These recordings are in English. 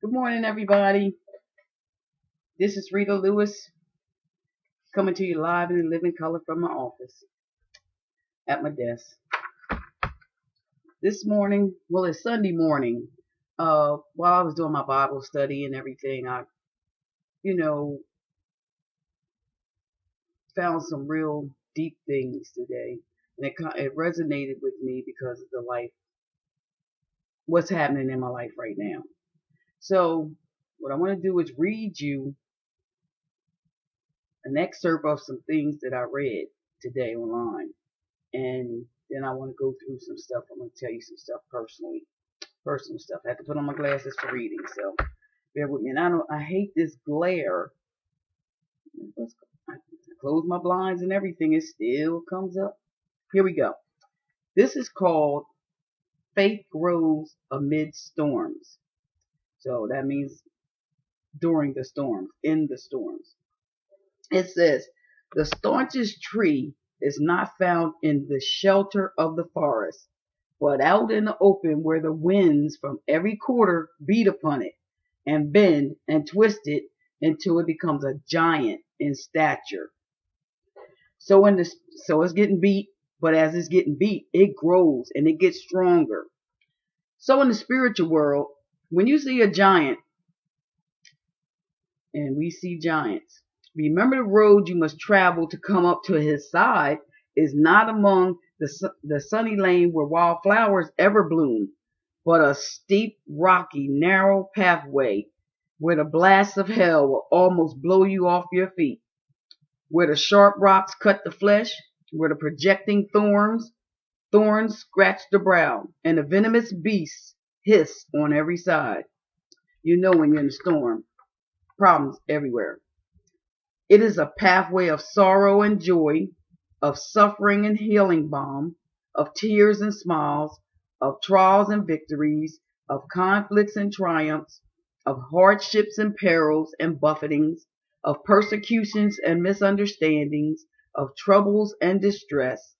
Good morning, everybody. This is Rita Lewis coming to you live and in living color from my office at my desk. This morning, well, it's Sunday morning. While I was doing my Bible study and everything, I, you know, found some real deep things today, and it resonated with me because of what's happening in my life right now. So, what I want to do is read you an excerpt of some things that I read today online. And then I want to go through some stuff. I'm going to tell you some stuff personal stuff. I have to put on my glasses for reading, so bear with me. And I hate this glare. I close my blinds and everything. It still comes up. Here we go. This is called Faith Grows Amid Storms. So that means during the storms, in the storms. It says, the staunchest tree is not found in the shelter of the forest, but out in the open where the winds from every quarter beat upon it and bend and twist it until it becomes a giant in stature. So it's getting beat, but as it's getting beat, it grows and it gets stronger. So in the spiritual world, when you see a giant, and we see giants, remember the road you must travel to come up to his side is not among the sunny lane where wildflowers ever bloom, but a steep, rocky, narrow pathway where the blasts of hell will almost blow you off your feet, where the sharp rocks cut the flesh, where the projecting thorns scratch the brow, and the venomous beasts hiss on every side. You know when you're in a storm, problems everywhere. It is a pathway of sorrow and joy, of suffering and healing balm, of tears and smiles, of trials and victories, of conflicts and triumphs, of hardships and perils and buffetings, of persecutions and misunderstandings, of troubles and distress,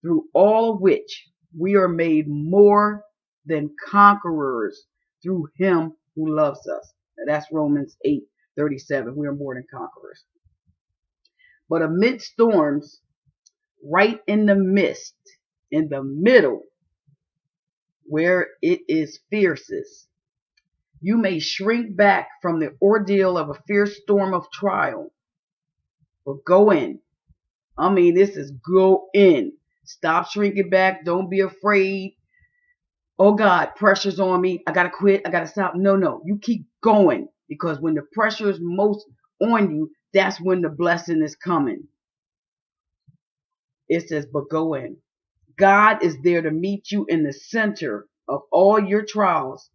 through all of which we are made more than conquerors through him who loves us. Now that's Romans 8:37. We are more than conquerors. But amid storms, right in the midst, in the middle, where it is fiercest, you may shrink back from the ordeal of a fierce storm of trial. But go in. I mean, this is go in. Stop shrinking back. Don't be afraid. Oh God, pressure's on me. I gotta quit. I gotta stop. No. You keep going, because when the pressure is most on you, that's when the blessing is coming. It says, but go in. God is there to meet you in the center of all your trials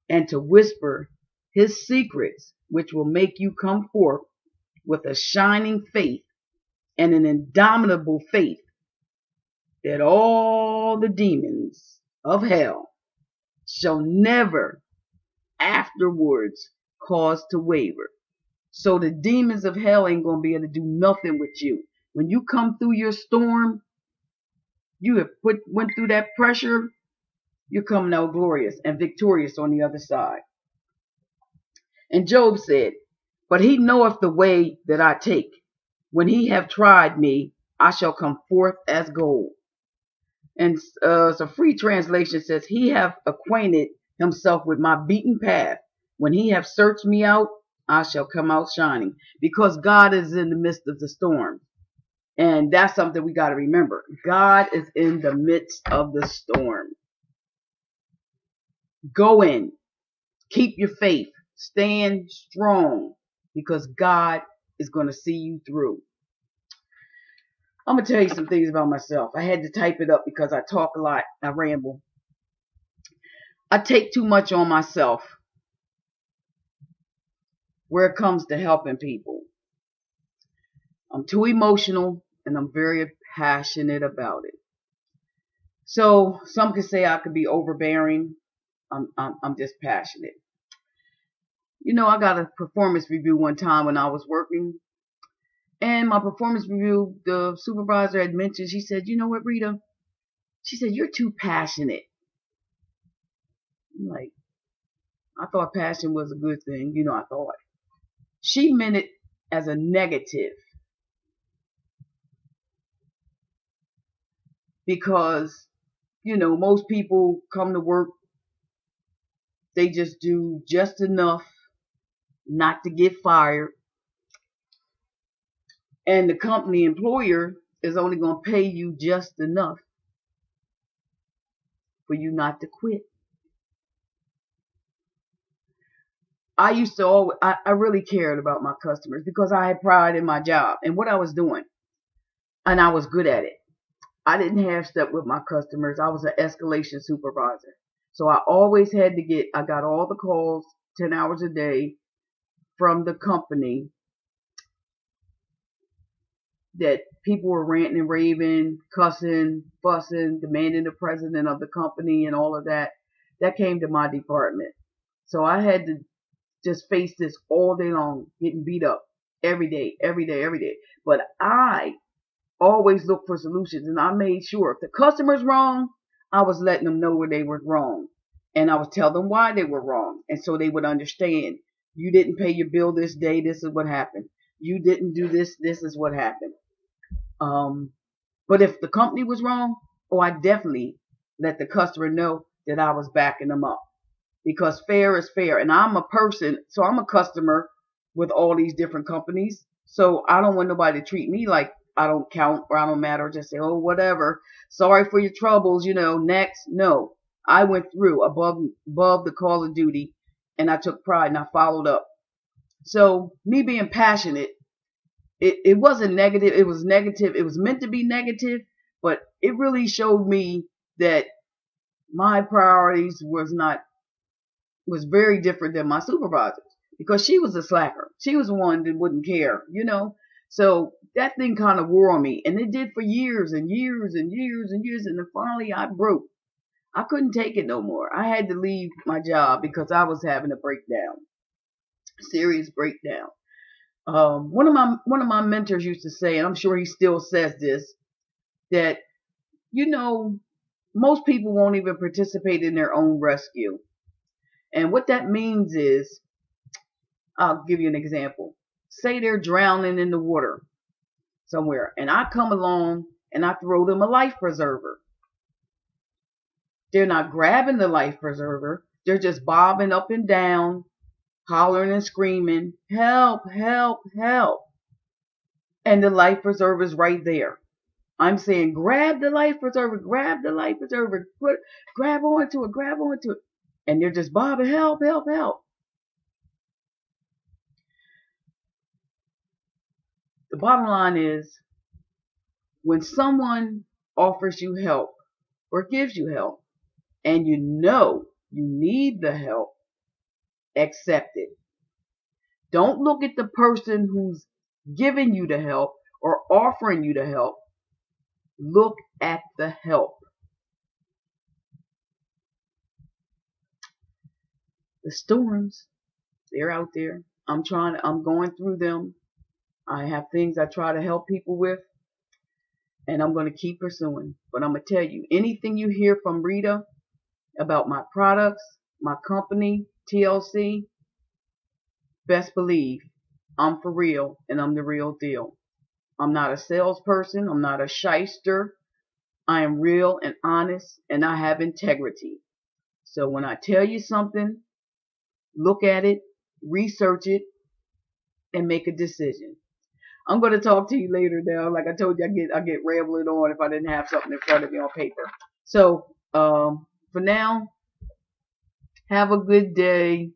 and to whisper his secrets, which will make you come forth with a shining faith and an indomitable faith that all the demons of hell shall never afterwards cause to waver. So the demons of hell ain't going to be able to do nothing with you. When you come through your storm, you have went through that pressure, you're coming out glorious and victorious on the other side. And Job said, but he knoweth the way that I take. When he have tried me, I shall come forth as gold. And so free translation says, he have acquainted himself with my beaten path. When he have searched me out, I shall come out shining. Because God is in the midst of the storm. And that's something we got to remember. God is in the midst of the storm. Go in. Keep your faith. Stand strong, because God is going to see you through. I'm going to tell you some things about myself. I had to type it up because I talk a lot. I ramble. I take too much on myself where it comes to helping people. I'm too emotional and I'm very passionate about it. So some could say I could be overbearing. I'm just passionate. You know, I got a performance review one time when I was working. And my performance review, the supervisor had mentioned, she said, you know what, Rita? She said, you're too passionate. I'm like, I thought passion was a good thing. I thought. She meant it as a negative because, most people come to work, they just do just enough not to get fired. And the company employer is only going to pay you just enough for you not to quit. I used to always, I really cared about my customers because I had pride in my job and what I was doing. And I was good at it. I didn't half step with my customers. I was an escalation supervisor. So I always had to I got all the calls 10 hours a day from the company that people were ranting and raving, cussing, fussing, demanding the president of the company and all of that. That came to my department. So I had to just face this all day long, getting beat up every day, every day, every day. But I always look for solutions, and I made sure if the customer's wrong, I was letting them know where they were wrong, and I was telling them why they were wrong, and so they would understand. You didn't pay your bill this day. This is what happened. You didn't do this. This is what happened. But if the company was wrong, I definitely let the customer know that I was backing them up because fair is fair, and I'm a person, so I'm a customer with all these different companies. So I don't want nobody to treat me like I don't count or I don't matter. Just say, oh, whatever. Sorry for your troubles, next. No, I went through above the call of duty, and I took pride and I followed up. So me being passionate, it wasn't negative. It was negative. It was meant to be negative, but it really showed me that my priorities was very different than my supervisors because she was a slacker. She was one that wouldn't care, So that thing kind of wore on me, and it did for years and years and years and years. And then finally I broke. I couldn't take it no more. I had to leave my job because I was having a breakdown, serious breakdown. One of my mentors used to say, and I'm sure he still says this, that most people won't even participate in their own rescue. And what that means is, I'll give you an example. Say they're drowning in the water somewhere, and I come along and I throw them a life preserver. They're not grabbing the life preserver. They're just bobbing up and down, hollering and screaming, help, help, help. And the life preserver is right there. I'm saying, grab the life preserver, grab the life preserver, grab onto it, grab onto it. And they're just bobbing, help, help, help. The bottom line is, when someone offers you help or gives you help, and you need the help, accept it. Don't look at the person who's giving you the help or offering you the help. Look at the help. The storms, they're out there. I'm going through them. I have things I try to help people with, and I'm going to keep pursuing. But I'm going to tell you, anything you hear from Rita about my products, my company, TLC, best believe I'm for real and I'm the real deal. I'm not a salesperson. I'm not a shyster. I am real and honest, and I have integrity. So when I tell you something, look at it, research it, and make a decision. I'm going to talk to you later now. Like I told you, I get rambling on if I didn't have something in front of me on paper. So for now, have a good day.